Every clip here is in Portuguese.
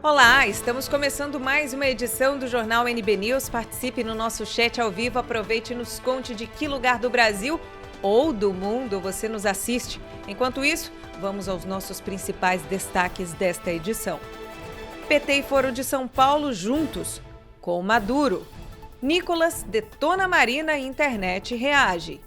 Olá, estamos começando mais uma edição do Jornal NB News. Participe no nosso chat ao vivo, aproveite e nos conte de que lugar do Brasil ou do mundo você nos assiste. Enquanto isso, vamos aos nossos principais destaques desta edição. PT e Foro de São Paulo juntos com Maduro. Nicolas detona Marina e internet reage.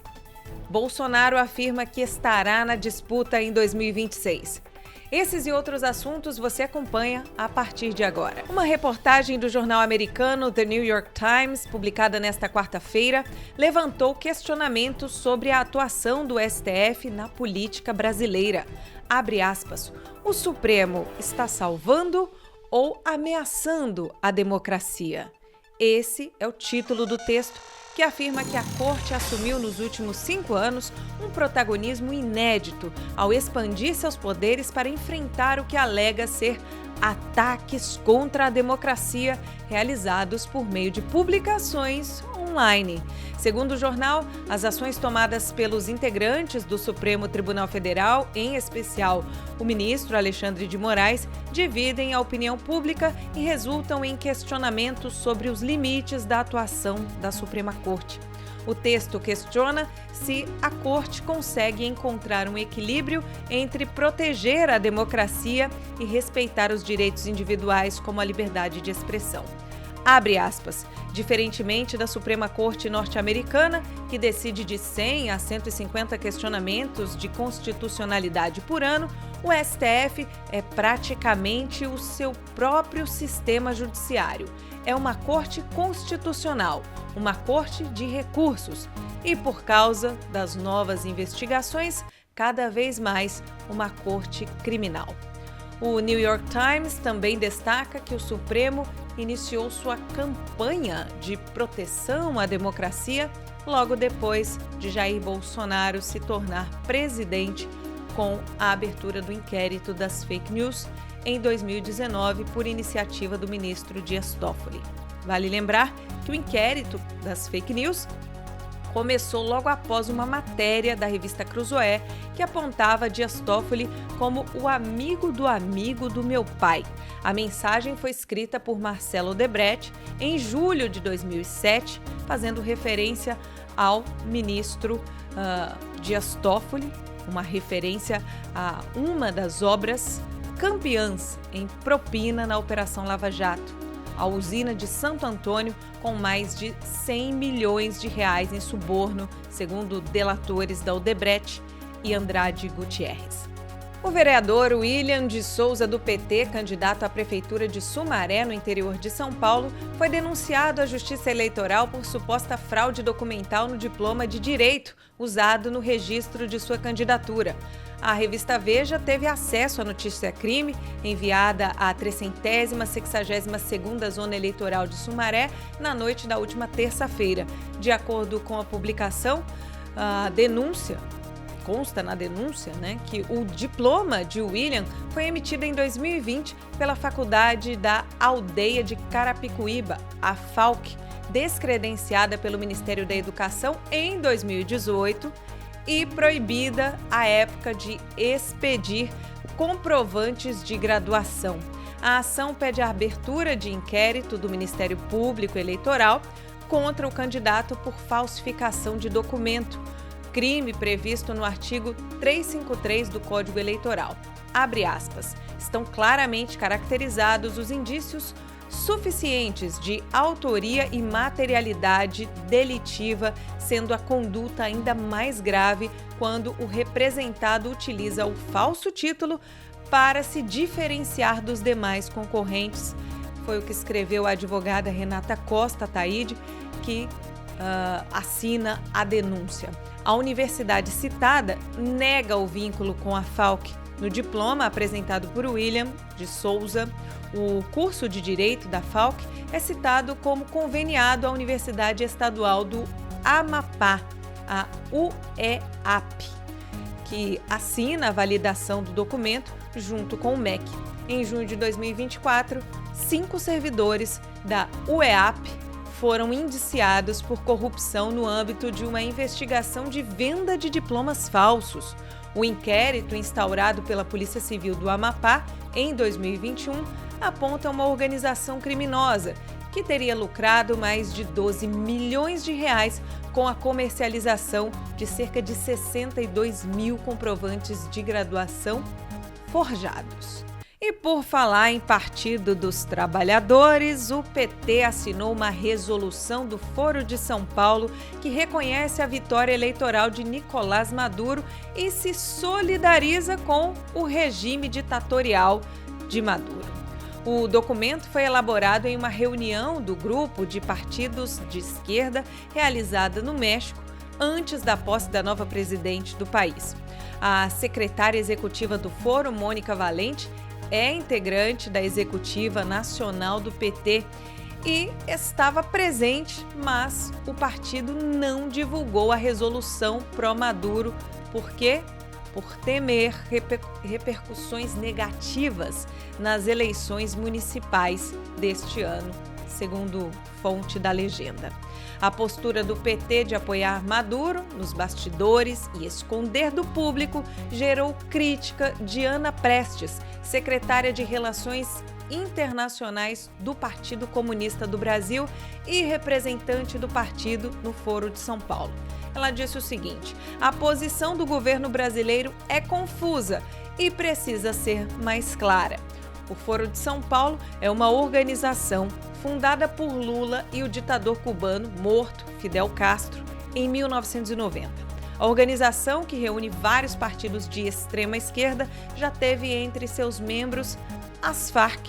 Bolsonaro afirma que estará na disputa em 2026. Esses e outros assuntos você acompanha a partir de agora. Uma reportagem do jornal americano The New York Times, publicada nesta quarta-feira, levantou questionamentos sobre a atuação do STF na política brasileira. Abre aspas, o Supremo está salvando ou ameaçando a democracia? Esse é o título do texto, que afirma que a Corte assumiu nos últimos 5 anos um protagonismo inédito ao expandir seus poderes para enfrentar o que alega ser ataques contra a democracia realizados por meio de publicações online. Segundo o jornal, as ações tomadas pelos integrantes do Supremo Tribunal Federal, em especial o ministro Alexandre de Moraes, dividem a opinião pública e resultam em questionamentos sobre os limites da atuação da Suprema Corte. O texto questiona se a Corte consegue encontrar um equilíbrio entre proteger a democracia e respeitar os direitos individuais, como a liberdade de expressão. Abre aspas, diferentemente da Suprema Corte norte-americana, que decide de 100 a 150 questionamentos de constitucionalidade por ano, o STF é praticamente o seu próprio sistema judiciário. É uma corte constitucional, uma corte de recursos e, por causa das novas investigações, cada vez mais uma corte criminal. O New York Times também destaca que o Supremo iniciou sua campanha de proteção à democracia logo depois de Jair Bolsonaro se tornar presidente com a abertura do inquérito das fake news em 2019 por iniciativa do ministro Dias Toffoli. Vale lembrar que o inquérito das fake news começou logo após uma matéria da revista Cruzoé que apontava Dias Toffoli como o amigo do meu pai. A mensagem foi escrita por Marcelo Odebrecht em julho de 2007, fazendo referência ao ministro Dias Toffoli, uma referência a uma das obras campeãs em propina na Operação Lava Jato, a usina de Santo Antônio, com mais de 100 milhões de reais em suborno, segundo delatores da Odebrecht e Andrade Gutierrez. O vereador William de Souza, do PT, candidato à Prefeitura de Sumaré, no interior de São Paulo, foi denunciado à Justiça Eleitoral por suposta fraude documental no diploma de Direito usado no registro de sua candidatura. A revista Veja teve acesso à notícia-crime enviada à 362ª Zona Eleitoral de Sumaré na noite da última terça-feira. De acordo com a publicação, consta na denúncia, que o diploma de William foi emitido em 2020 pela Faculdade da Aldeia de Carapicuíba, a FAUC, descredenciada pelo Ministério da Educação em 2018 e proibida à época de expedir comprovantes de graduação. A ação pede a abertura de inquérito do Ministério Público Eleitoral contra o candidato por falsificação de documento, crime previsto no artigo 353 do Código Eleitoral. Abre aspas, estão claramente caracterizados os indícios suficientes de autoria e materialidade delitiva, sendo a conduta ainda mais grave quando o representado utiliza o falso título para se diferenciar dos demais concorrentes. Foi o que escreveu a advogada Renata Costa Taide, que assina a denúncia. A universidade citada nega o vínculo com a FAUC. No diploma apresentado por William de Souza, o curso de Direito da FAUC é citado como conveniado à Universidade Estadual do Amapá, a UEAP, que assina a validação do documento junto com o MEC. Em junho de 2024, 5 servidores da UEAP foram indiciados por corrupção no âmbito de uma investigação de venda de diplomas falsos. O inquérito instaurado pela Polícia Civil do Amapá em 2021 aponta uma organização criminosa que teria lucrado mais de 12 milhões de reais com a comercialização de cerca de 62 mil comprovantes de graduação forjados. E por falar em Partido dos Trabalhadores, o PT assinou uma resolução do Foro de São Paulo que reconhece a vitória eleitoral de Nicolás Maduro e se solidariza com o regime ditatorial de Maduro. O documento foi elaborado em uma reunião do grupo de partidos de esquerda realizada no México antes da posse da nova presidente do país. A secretária executiva do Foro, Mônica Valente, é integrante da executiva nacional do PT e estava presente, mas o partido não divulgou a resolução pró-Maduro. Por quê? Por temer repercussões negativas nas eleições municipais deste ano, segundo fonte da legenda. A postura do PT de apoiar Maduro nos bastidores e esconder do público gerou crítica de Ana Prestes, secretária de Relações Internacionais do Partido Comunista do Brasil e representante do partido no Foro de São Paulo. Ela disse o seguinte: a posição do governo brasileiro é confusa e precisa ser mais clara. O Foro de São Paulo é uma organização fundada por Lula e o ditador cubano morto Fidel Castro em 1990. A organização, que reúne vários partidos de extrema esquerda, já teve entre seus membros as Farc,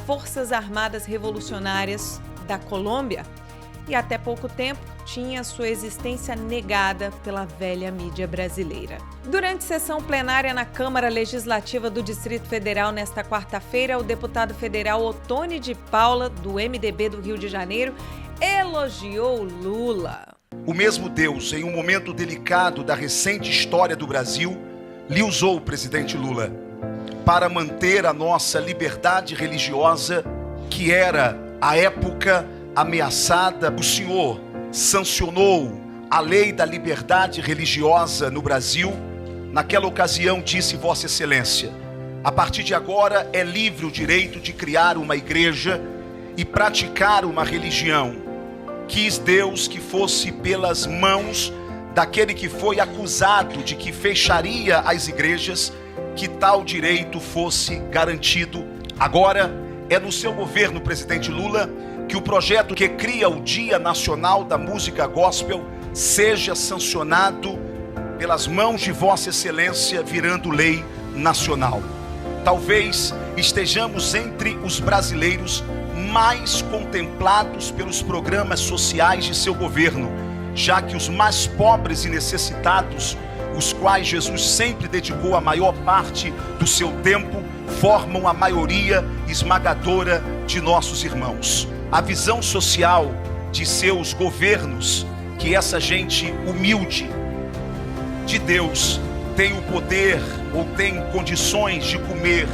Forças Armadas Revolucionárias da Colômbia, e até pouco tempo tinha sua existência negada pela velha mídia brasileira. Durante sessão plenária na Câmara Legislativa do Distrito Federal nesta quarta-feira, o deputado federal Ottoni de Paula, do MDB do Rio de Janeiro, elogiou Lula. O mesmo Deus, em um momento delicado da recente história do Brasil, lhe usou o presidente Lula para manter a nossa liberdade religiosa, que era, à época, ameaçada. O Senhor sancionou a lei da liberdade religiosa no Brasil. Naquela ocasião disse Vossa Excelência: a partir de agora é livre o direito de criar uma igreja e praticar uma religião. Quis Deus que fosse pelas mãos daquele que foi acusado de que fecharia as igrejas, que tal direito fosse garantido. Agora é no seu governo, presidente Lula, que o projeto que cria o Dia Nacional da Música Gospel seja sancionado pelas mãos de Vossa Excelência, virando lei nacional. Talvez estejamos entre os brasileiros mais contemplados pelos programas sociais de seu governo, já que os mais pobres e necessitados, os quais Jesus sempre dedicou a maior parte do seu tempo, formam a maioria esmagadora de nossos irmãos. A visão social de seus governos, que essa gente humilde de Deus tem o poder ou tem condições de comer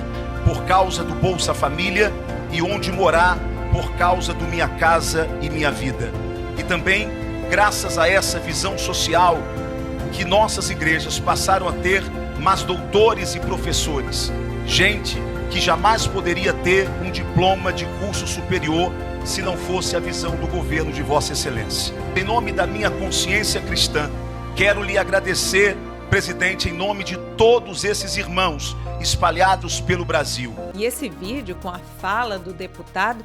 por causa do Bolsa Família e onde morar por causa do Minha Casa e Minha Vida. E também, graças a essa visão social, que nossas igrejas passaram a ter mais doutores e professores, gente que jamais poderia ter um diploma de curso superior se não fosse a visão do governo de Vossa Excelência. Em nome da minha consciência cristã, quero lhe agradecer, presidente, em nome de todos esses irmãos espalhados pelo Brasil. E esse vídeo com a fala do deputado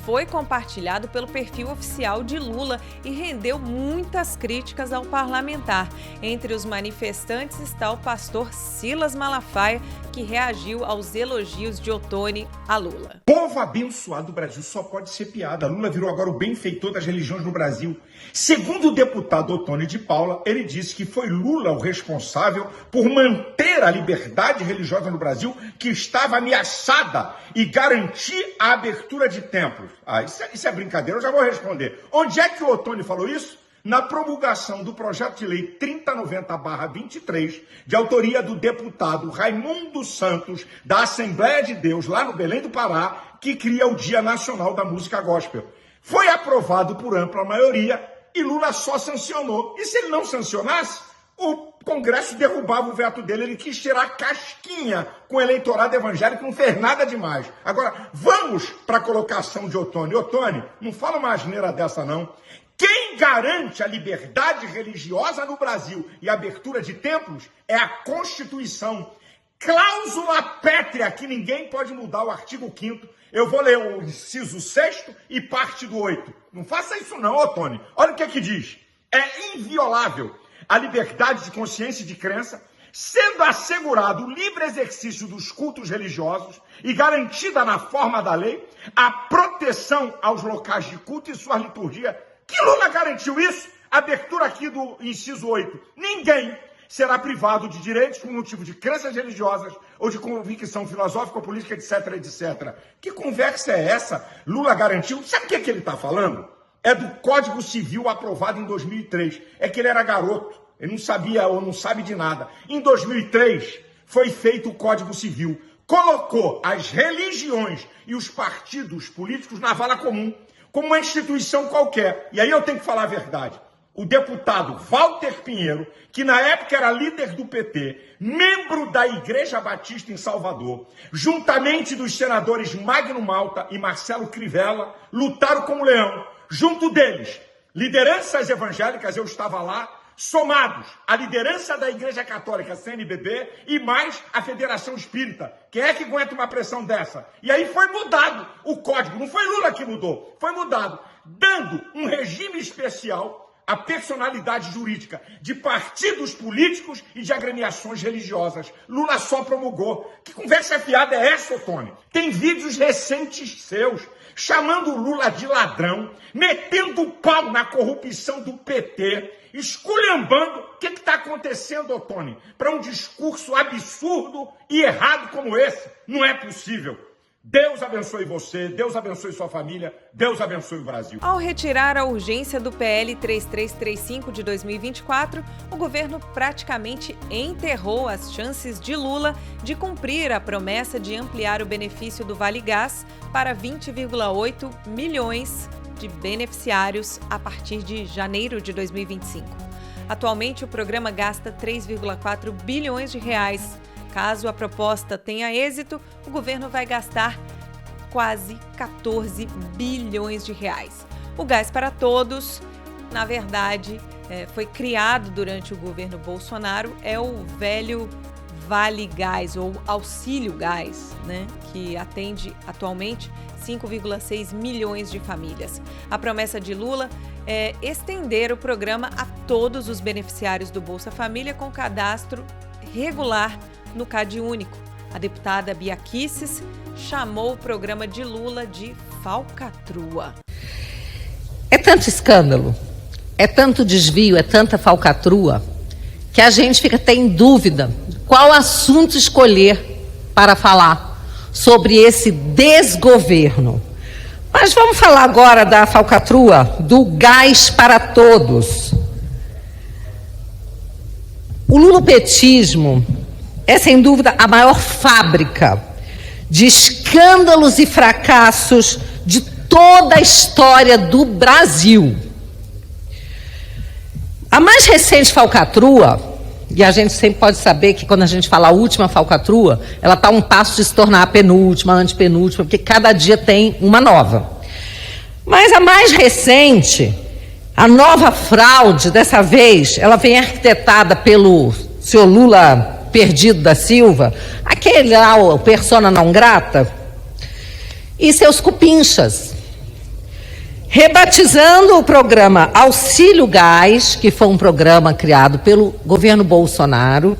foi compartilhado pelo perfil oficial de Lula e rendeu muitas críticas ao parlamentar. Entre os manifestantes está o pastor Silas Malafaia, que reagiu aos elogios de Ottoni a Lula. Povo abençoado do Brasil só pode ser piada. Lula virou agora o benfeitor das religiões no Brasil. Segundo o deputado Ottoni de Paula, ele disse que foi Lula o responsável por manter a liberdade religiosa no Brasil, que estava ameaçada, e garantir a abertura de templos. Isso é brincadeira, eu já vou responder. Onde é que o Ottoni falou isso? Na promulgação do projeto de lei 3090/23, de autoria do deputado Raimundo Santos, da Assembleia de Deus, lá no Belém do Pará, que cria o Dia Nacional da Música Gospel. Foi aprovado por ampla maioria e Lula só sancionou. E se ele não sancionasse, o Congresso derrubava o veto dele, ele quis tirar casquinha com o eleitorado evangélico, não fez nada demais. Agora, vamos para a colocação de Ottoni. Ottoni, não fala uma asneira dessa não. Quem garante a liberdade religiosa no Brasil e a abertura de templos é a Constituição. Cláusula pétrea, que ninguém pode mudar, o artigo 5º. Eu vou ler o inciso 6º e parte do 8º. Não faça isso não, Ottoni. Olha o que é que diz. É inviolável a liberdade de consciência e de crença, sendo assegurado o livre exercício dos cultos religiosos e garantida na forma da lei a proteção aos locais de culto e sua liturgia. Que Lula garantiu isso? Abertura aqui do inciso 8. Ninguém será privado de direitos por motivo de crenças religiosas ou de convicção filosófica ou política, etc, etc. Que conversa é essa? Lula garantiu. Sabe o que ele está falando? É do Código Civil aprovado em 2003. É que ele era garoto, ele não sabia ou não sabe de nada. Em 2003 foi feito o Código Civil. Colocou as religiões e os partidos políticos na vala comum, como uma instituição qualquer. E aí eu tenho que falar a verdade. O deputado Walter Pinheiro, que na época era líder do PT, membro da Igreja Batista em Salvador, juntamente dos senadores Magno Malta e Marcelo Crivella, lutaram como leão. Junto deles, lideranças evangélicas, eu estava lá, somados à liderança da Igreja Católica, CNBB, e mais a Federação Espírita. Quem é que aguenta uma pressão dessa? E aí foi mudado o código, não foi Lula que mudou, foi mudado, dando um regime especial à personalidade jurídica de partidos políticos e de agremiações religiosas. Lula só promulgou. Que conversa fiada é essa, Ottoni? Tem vídeos recentes seus chamando o Lula de ladrão, metendo o pau na corrupção do PT, esculhambando. O que está acontecendo, Ottoni? Para um discurso absurdo e errado como esse, não é possível. Deus abençoe você, Deus abençoe sua família, Deus abençoe o Brasil. Ao retirar a urgência do PL 3335 de 2024, o governo praticamente enterrou as chances de Lula de cumprir a promessa de ampliar o benefício do Vale Gás para 20,8 milhões de beneficiários a partir de janeiro de 2025. Atualmente, o programa gasta 3,4 bilhões de reais. Caso a proposta tenha êxito, o governo vai gastar quase 14 bilhões de reais. O Gás para Todos, na verdade, foi criado durante o governo Bolsonaro, é o velho Vale Gás ou Auxílio Gás, né, que atende atualmente 5,6 milhões de famílias. A promessa de Lula é estender o programa a todos os beneficiários do Bolsa Família com cadastro regular no CadÚnico. A deputada Bia Kicis chamou o programa de Lula de falcatrua. É tanto escândalo, é tanto desvio, é tanta falcatrua, que a gente fica até em dúvida qual assunto escolher para falar sobre esse desgoverno. Mas vamos falar agora da falcatrua do Gás para Todos. O lulopetismo é, sem dúvida, a maior fábrica de escândalos e fracassos de toda a história do Brasil. A mais recente falcatrua, e a gente sempre pode saber que quando a gente fala a última falcatrua, ela está a um passo de se tornar a penúltima, a antepenúltima, porque cada dia tem uma nova. Mas a mais recente, a nova fraude, dessa vez, ela vem arquitetada pelo senhor Lula Perdido da Silva, aquele lá, o persona não grata, e seus cupinchas, rebatizando o programa Auxílio Gás, que foi um programa criado pelo governo Bolsonaro,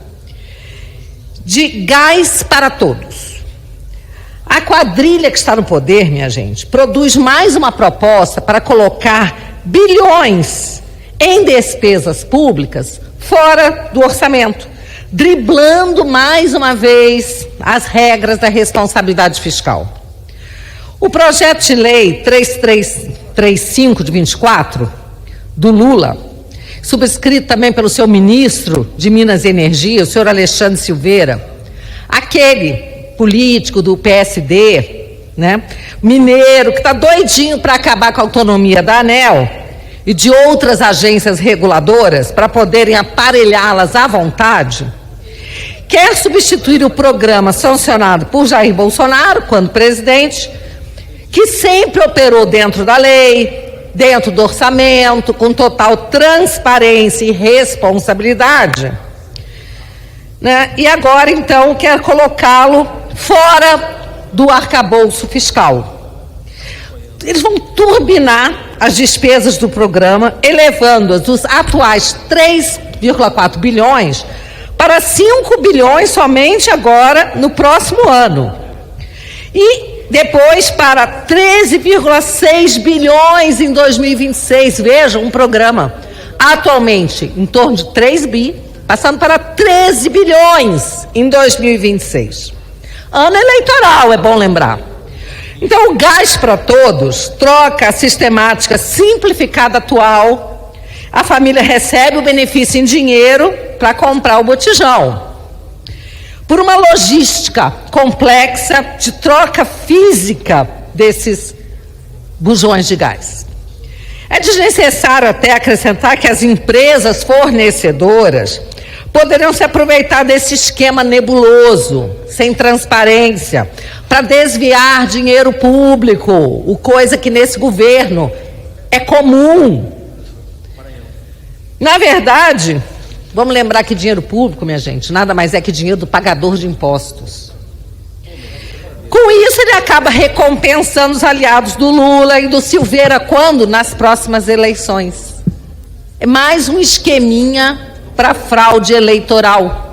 de Gás para Todos. A quadrilha que está no poder, minha gente, produz mais uma proposta para colocar bilhões em despesas públicas fora do orçamento, driblando mais uma vez as regras da responsabilidade fiscal. O projeto de lei 3335 de 24, do Lula, subscrito também pelo seu ministro de Minas e Energia, o senhor Alexandre Silveira, aquele político do PSD, né, mineiro, que está doidinho para acabar com a autonomia da ANEEL, e de outras agências reguladoras para poderem aparelhá-las à vontade, quer substituir o programa sancionado por Jair Bolsonaro, quando presidente, que sempre operou dentro da lei, dentro do orçamento, com total transparência e responsabilidade, né? E agora, então, quer colocá-lo fora do arcabouço fiscal. Eles vão turbinar as despesas do programa, elevando-as dos atuais 3,4 bilhões para 5 bilhões somente agora no próximo ano. E depois para 13,6 bilhões em 2026. Vejam, um programa atualmente em torno de 3 bi, passando para 13 bilhões em 2026. Ano eleitoral, é bom lembrar. Então, o Gás para Todos troca a sistemática simplificada atual. A família recebe o benefício em dinheiro para comprar o botijão, por uma logística complexa de troca física desses bujões de gás. É desnecessário até acrescentar que as empresas fornecedoras poderão se aproveitar desse esquema nebuloso, sem transparência, para desviar dinheiro público, o coisa que nesse governo é comum. Na verdade, vamos lembrar que dinheiro público, minha gente, nada mais é que dinheiro do pagador de impostos. Com isso, ele acaba recompensando os aliados do Lula e do Silveira quando? Nas próximas eleições. É mais um esqueminha para fraude eleitoral.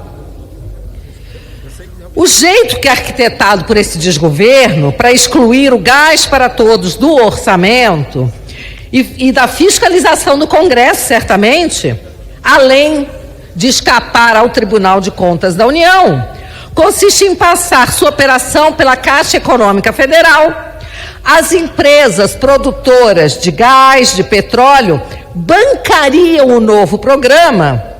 O jeito que é arquitetado por esse desgoverno para excluir o Gás para Todos do orçamento e da fiscalização do Congresso, certamente, além de escapar ao Tribunal de Contas da União, consiste em passar sua operação pela Caixa Econômica Federal. As empresas produtoras de gás, de petróleo, bancariam o novo programa,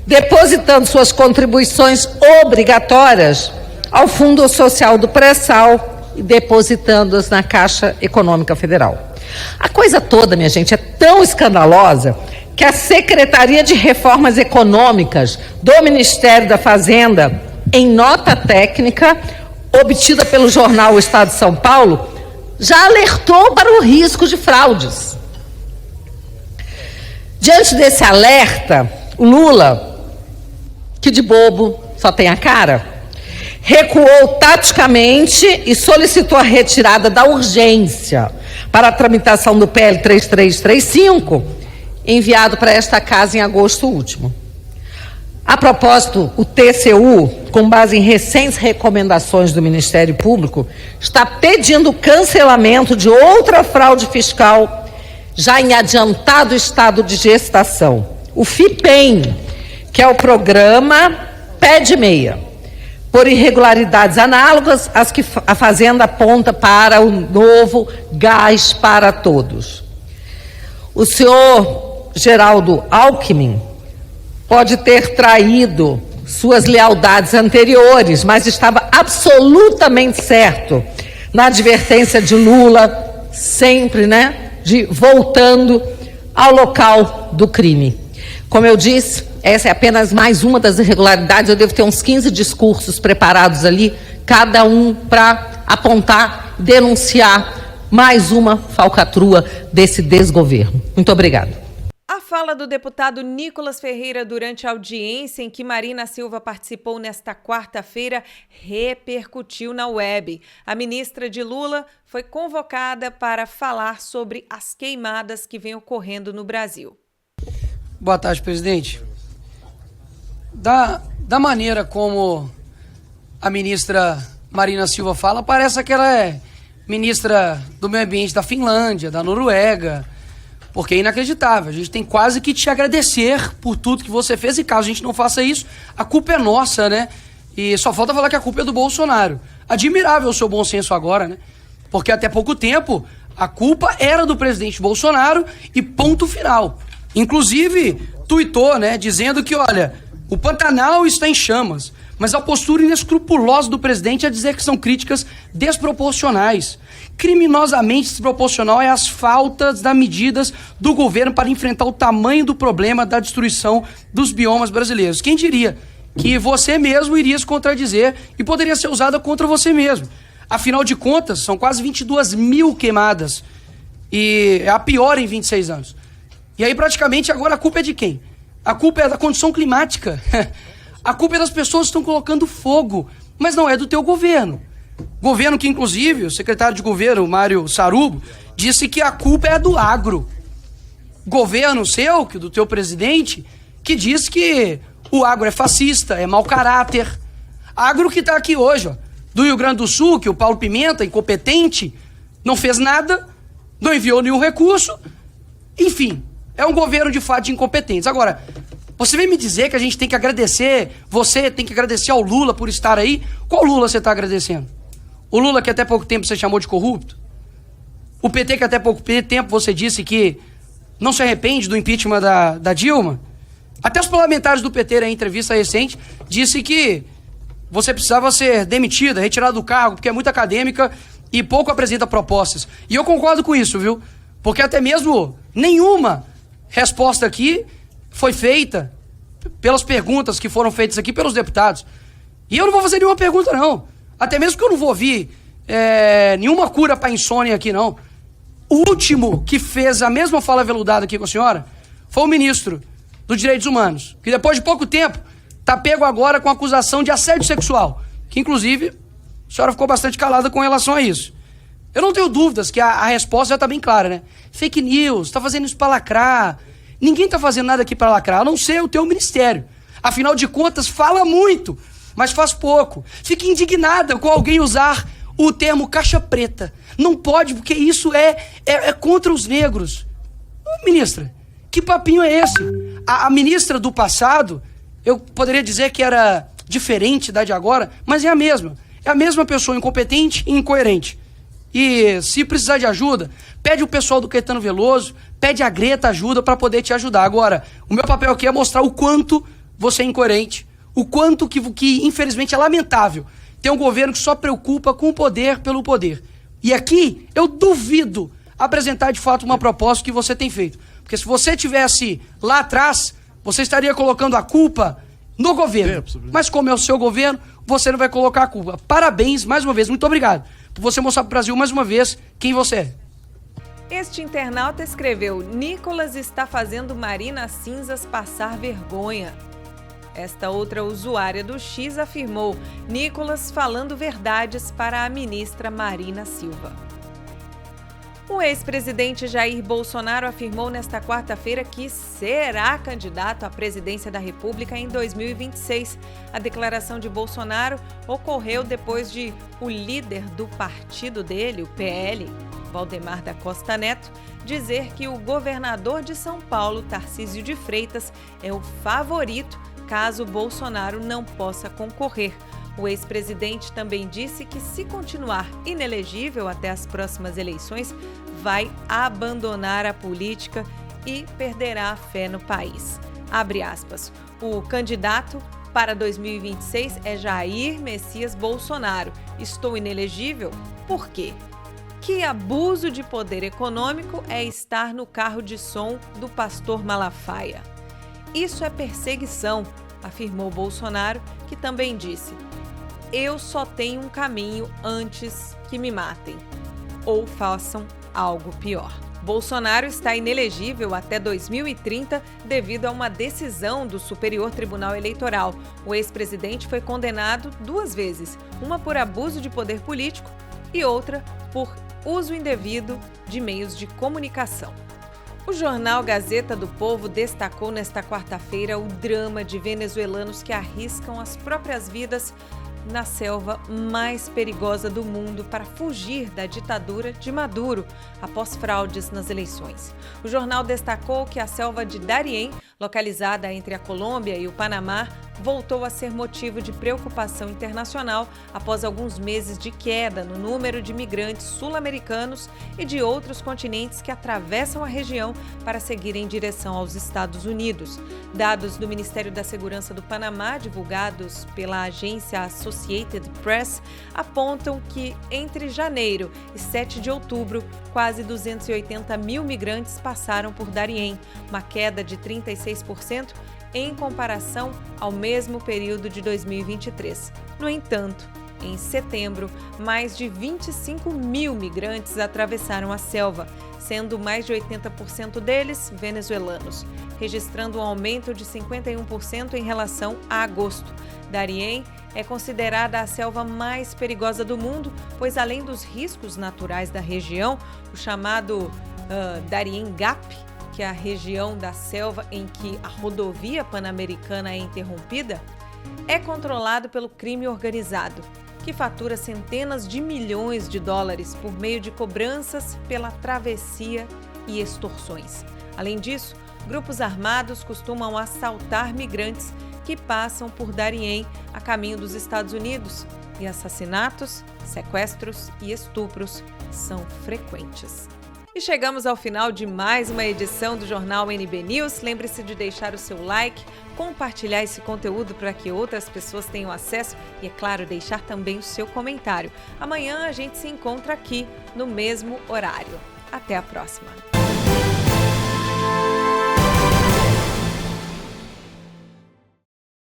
depositando suas contribuições obrigatórias ao Fundo Social do Pré-Sal e depositando-as na Caixa Econômica Federal. A coisa toda, minha gente, é tão escandalosa que a Secretaria de Reformas Econômicas do Ministério da Fazenda, em nota técnica, obtida pelo jornal O Estado de São Paulo, já alertou para o risco de fraudes. Diante desse alerta, o Lula, que de bobo só tem a cara, recuou taticamente e solicitou a retirada da urgência para a tramitação do PL 3335, enviado para esta casa em agosto último. A propósito, o TCU, com base em recentes recomendações do Ministério Público, está pedindo o cancelamento de outra fraude fiscal já em adiantado estado de gestação, o FIPEM, que é o programa Pé de Meia, por irregularidades análogas às que a Fazenda aponta para o novo Gás para Todos. O senhor Geraldo Alckmin pode ter traído suas lealdades anteriores, mas estava absolutamente certo na advertência de Lula, sempre, de voltando ao local do crime. Como eu disse, essa é apenas mais uma das irregularidades. Eu devo ter uns 15 discursos preparados ali, cada um para apontar, denunciar mais uma falcatrua desse desgoverno. Muito obrigada. A fala do deputado Nicolas Ferreira durante a audiência em que Marina Silva participou nesta quarta-feira repercutiu na web. A ministra de Lula foi convocada para falar sobre as queimadas que vêm ocorrendo no Brasil. Boa tarde, presidente. Da maneira como a ministra Marina Silva fala, parece que ela é ministra do meio ambiente da Finlândia, da Noruega, porque é inacreditável. A gente tem quase que te agradecer por tudo que você fez, e caso a gente não faça isso, a culpa é nossa, E só falta falar que a culpa é do Bolsonaro. Admirável o seu bom senso agora, Porque até pouco tempo a culpa era do presidente Bolsonaro e ponto final. Inclusive, tuitou, dizendo que, olha, o Pantanal está em chamas. mas a postura inescrupulosa do presidente é dizer que são críticas desproporcionais. Criminosamente desproporcional é as faltas das medidas do governo para enfrentar o tamanho do problema da destruição dos biomas brasileiros. Quem diria que você mesmo iria se contradizer e poderia ser usada contra você mesmo? Afinal de contas, são quase 22 mil queimadas. E é a pior em 26 anos. E aí, praticamente, agora a culpa é de quem? A culpa é da condição climática. A culpa é das pessoas que estão colocando fogo, mas não é do teu governo. Governo que, inclusive, o secretário de governo, Mário Sarubo, disse que a culpa é do agro. Governo seu, que do teu presidente, que diz que o agro é fascista, é mau caráter. Agro que está aqui hoje, ó, do Rio Grande do Sul, que o Paulo Pimenta, incompetente, não fez nada, não enviou nenhum recurso. Enfim, é um governo de fato de incompetentes. Agora, você vem me dizer que a gente tem que agradecer, você tem que agradecer ao Lula por estar aí. Qual Lula você está agradecendo? O Lula que até pouco tempo você chamou de corrupto? O PT que até pouco tempo você disse que não se arrepende do impeachment da Dilma? Até os parlamentares do PT, em entrevista recente, disse que você precisava ser demitida, retirada do cargo, porque é muito acadêmica e pouco apresenta propostas. E eu concordo com isso, viu? Porque até mesmo nenhuma resposta aqui foi feita pelas perguntas que foram feitas aqui pelos deputados. E eu não vou fazer nenhuma pergunta, não. Até mesmo que eu não vou ouvir nenhuma cura para insônia aqui, não. O último que fez a mesma fala veludada aqui com a senhora foi o ministro dos Direitos Humanos, que depois de pouco tempo está pego agora com acusação de assédio sexual, que inclusive a senhora ficou bastante calada com relação a isso. Eu não tenho dúvidas que a resposta já está bem clara, né? Fake news, está fazendo isso para lacrar. Ninguém está fazendo nada aqui para lacrar, a não ser o teu ministério. Afinal de contas, fala muito, mas faz pouco. Fica indignada com alguém usar o termo caixa preta. Não pode, porque isso é contra os negros. Ministra, que papinho é esse? A ministra do passado, eu poderia dizer que era diferente da de agora, mas é a mesma. É a mesma pessoa incompetente e incoerente. E se precisar de ajuda, pede o pessoal do Caetano Veloso, pede a Greta ajuda para poder te ajudar. Agora, o meu papel aqui é mostrar o quanto você é incoerente, o quanto que infelizmente é lamentável ter um governo que só preocupa com o poder pelo poder. E aqui eu duvido apresentar de fato uma proposta que você tem feito. Porque se você tivesse lá atrás, você estaria colocando a culpa no governo. Mas como é o seu governo, você não vai colocar a culpa. Parabéns, mais uma vez, muito obrigado por você mostrar para o Brasil mais uma vez quem você é. Este internauta escreveu: Nicolas está fazendo Marina Cinzas passar vergonha. Esta outra usuária do X afirmou: Nicolas falando verdades para a ministra Marina Silva. O ex-presidente Jair Bolsonaro afirmou nesta quarta-feira que será candidato à presidência da República em 2026. A declaração de Bolsonaro ocorreu depois de o líder do partido dele, o PL, Valdemar da Costa Neto, dizer que o governador de São Paulo, Tarcísio de Freitas, é o favorito caso Bolsonaro não possa concorrer. O ex-presidente também disse que, se continuar inelegível até as próximas eleições, vai abandonar a política e perderá a fé no país. Abre aspas. O candidato para 2026 é Jair Messias Bolsonaro. Estou inelegível? Por quê? Que abuso de poder econômico é estar no carro de som do pastor Malafaia. Isso é perseguição, afirmou Bolsonaro, que também disse: eu só tenho um caminho antes que me matem ou façam algo pior. Bolsonaro está inelegível até 2030 devido a uma decisão do Superior Tribunal Eleitoral. O ex-presidente foi condenado 2 vezes, uma por abuso de poder político e outra por uso indevido de meios de comunicação. O jornal Gazeta do Povo destacou nesta quarta-feira o drama de venezuelanos que arriscam as próprias vidas na selva mais perigosa do mundo para fugir da ditadura de Maduro após fraudes nas eleições. O jornal destacou que a selva de Darién localizada entre a Colômbia e o Panamá, voltou a ser motivo de preocupação internacional após alguns meses de queda no número de migrantes sul-americanos e de outros continentes que atravessam a região para seguir em direção aos Estados Unidos. Dados do Ministério da Segurança do Panamá, divulgados pela agência Associated Press, apontam que entre janeiro e 7 de outubro, quase 280 mil migrantes passaram por Darién, uma queda de 36% em comparação ao mesmo período de 2023. No entanto, em setembro, mais de 25 mil migrantes atravessaram a selva, sendo mais de 80% deles venezuelanos, registrando um aumento de 51% em relação a agosto. Darién é considerada a selva mais perigosa do mundo, pois além dos riscos naturais da região, o chamado Darién Gap, que é a região da selva em que a rodovia pan-americana é interrompida, é controlado pelo crime organizado, que fatura centenas de milhões de dólares por meio de cobranças pela travessia e extorsões. Além disso, grupos armados costumam assaltar migrantes que passam por Darién a caminho dos Estados Unidos, e assassinatos, sequestros e estupros são frequentes. E chegamos ao final de mais uma edição do Jornal NB News. Lembre-se de deixar o seu like, compartilhar esse conteúdo para que outras pessoas tenham acesso e, é claro, deixar também o seu comentário. Amanhã a gente se encontra aqui no mesmo horário. Até a próxima!